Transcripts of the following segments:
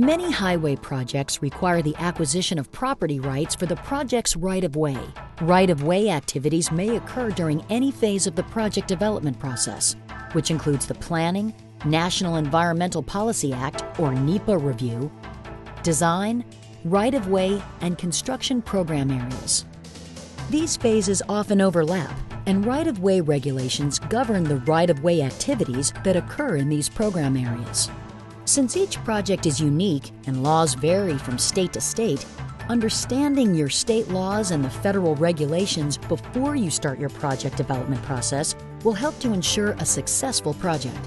Many highway projects require the acquisition of property rights for the project's right-of-way. Right-of-way activities may occur during any phase of the project development process, which includes the Planning, National Environmental Policy Act, or NEPA review, design, right-of-way, and construction program areas. These phases often overlap, and right-of-way regulations govern the right-of-way activities that occur in these program areas. Since each project is unique and laws vary from state to state, understanding your state laws and the federal regulations before you start your project development process will help to ensure a successful project.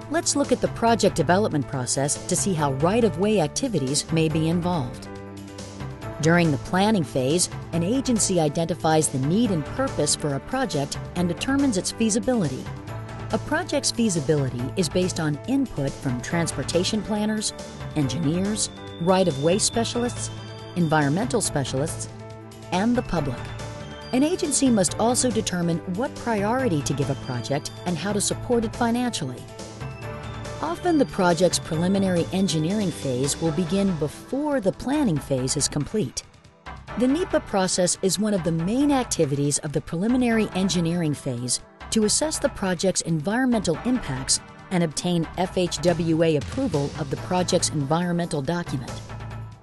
Let's look at the project development process to see how right-of-way activities may be involved. During the planning phase, an agency identifies the need and purpose for a project and determines its feasibility. A project's feasibility is based on input from transportation planners, engineers, right-of-way specialists, environmental specialists, and the public. An agency must also determine what priority to give a project and how to support it financially. Often the project's preliminary engineering phase will begin before the planning phase is complete. The NEPA process is one of the main activities of the preliminary engineering phase to assess the project's environmental impacts and obtain FHWA approval of the project's environmental document.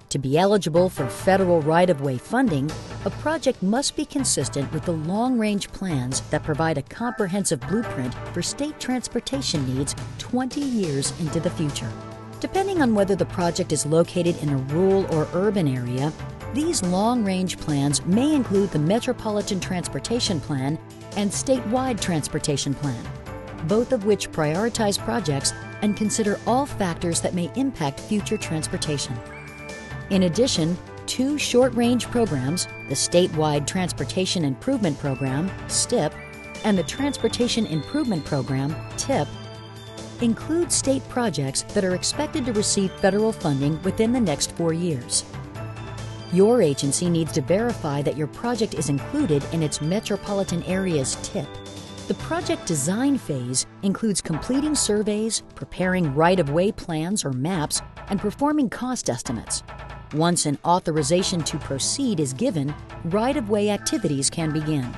To be eligible for federal right-of-way funding, a project must be consistent with the long-range plans that provide a comprehensive blueprint for state transportation needs 20 years into the future. Depending on whether the project is located in a rural or urban area, these long-range plans may include the Metropolitan Transportation Plan and Statewide Transportation Plan, both of which prioritize projects and consider all factors that may impact future transportation. In addition, two short-range programs, the Statewide Transportation Improvement Program, STIP, and the Transportation Improvement Program, TIP, include state projects that are expected to receive federal funding within the next 4 years. Your agency needs to verify that your project is included in its metropolitan area's TIP. The project design phase includes completing surveys, preparing right-of-way plans or maps, and performing cost estimates. Once an authorization to proceed is given, right-of-way activities can begin.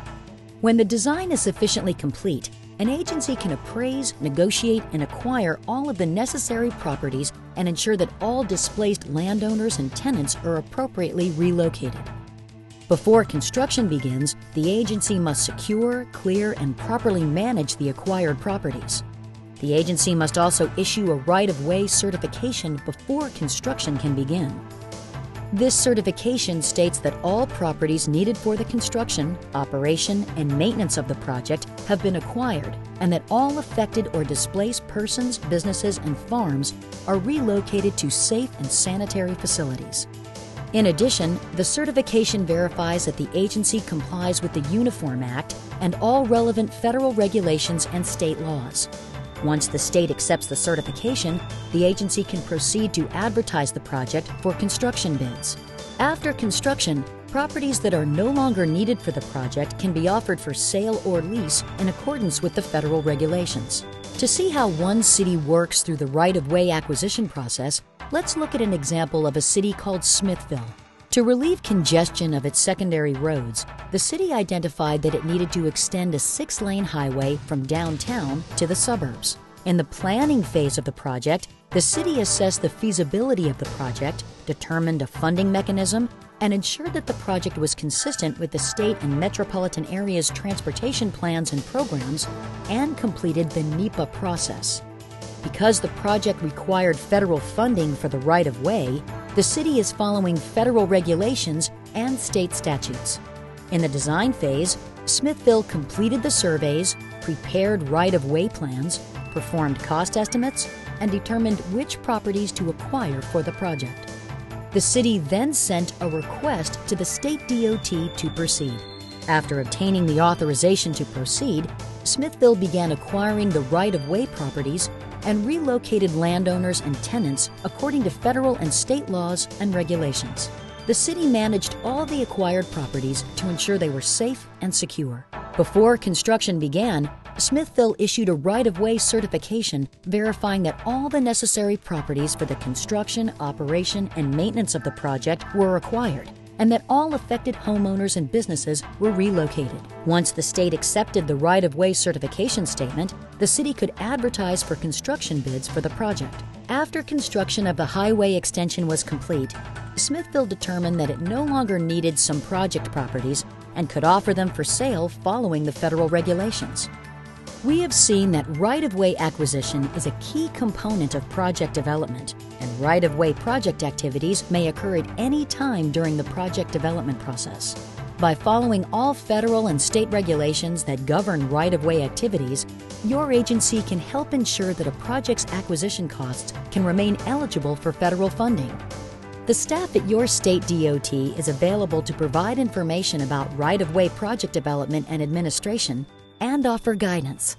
When the design is sufficiently complete, an agency can appraise, negotiate, and acquire all of the necessary properties and ensure that all displaced landowners and tenants are appropriately relocated. Before construction begins, the agency must secure, clear, and properly manage the acquired properties. The agency must also issue a right-of-way certification before construction can begin. This certification states that all properties needed for the construction, operation, and maintenance of the project have been acquired, and that all affected or displaced persons, businesses, and farms are relocated to safe and sanitary facilities. In addition, the certification verifies that the agency complies with the Uniform Act and all relevant federal regulations and state laws. Once the state accepts the certification, the agency can proceed to advertise the project for construction bids. After construction, properties that are no longer needed for the project can be offered for sale or lease in accordance with the federal regulations. To see how one city works through the right-of-way acquisition process, let's look at an example of a city called Smithville. To relieve congestion of its secondary roads, the city identified that it needed to extend a 6-lane highway from downtown to the suburbs. In the planning phase of the project, the city assessed the feasibility of the project, determined a funding mechanism, and ensured that the project was consistent with the state and metropolitan area's transportation plans and programs, and completed the NEPA process. Because the project required federal funding for the right-of-way, the city is following federal regulations and state statutes. In the design phase, Smithville completed the surveys, prepared right-of-way plans, performed cost estimates, and determined which properties to acquire for the project. The city then sent a request to the state DOT to proceed. After obtaining the authorization to proceed, Smithville began acquiring the right-of-way properties and relocated landowners and tenants according to federal and state laws and regulations. The city managed all the acquired properties to ensure they were safe and secure. Before construction began, Smithville issued a right-of-way certification verifying that all the necessary properties for the construction, operation, and maintenance of the project were acquired, and that all affected homeowners and businesses were relocated. Once the state accepted the right-of-way certification statement, the city could advertise for construction bids for the project. After construction of the highway extension was complete, Smithville determined that it no longer needed some project properties and could offer them for sale following the federal regulations. We have seen that right-of-way acquisition is a key component of project development, and right-of-way project activities may occur at any time during the project development process. By following all federal and state regulations that govern right-of-way activities, your agency can help ensure that a project's acquisition costs can remain eligible for federal funding. The staff at your state DOT is available to provide information about right-of-way project development and administration and offer guidance.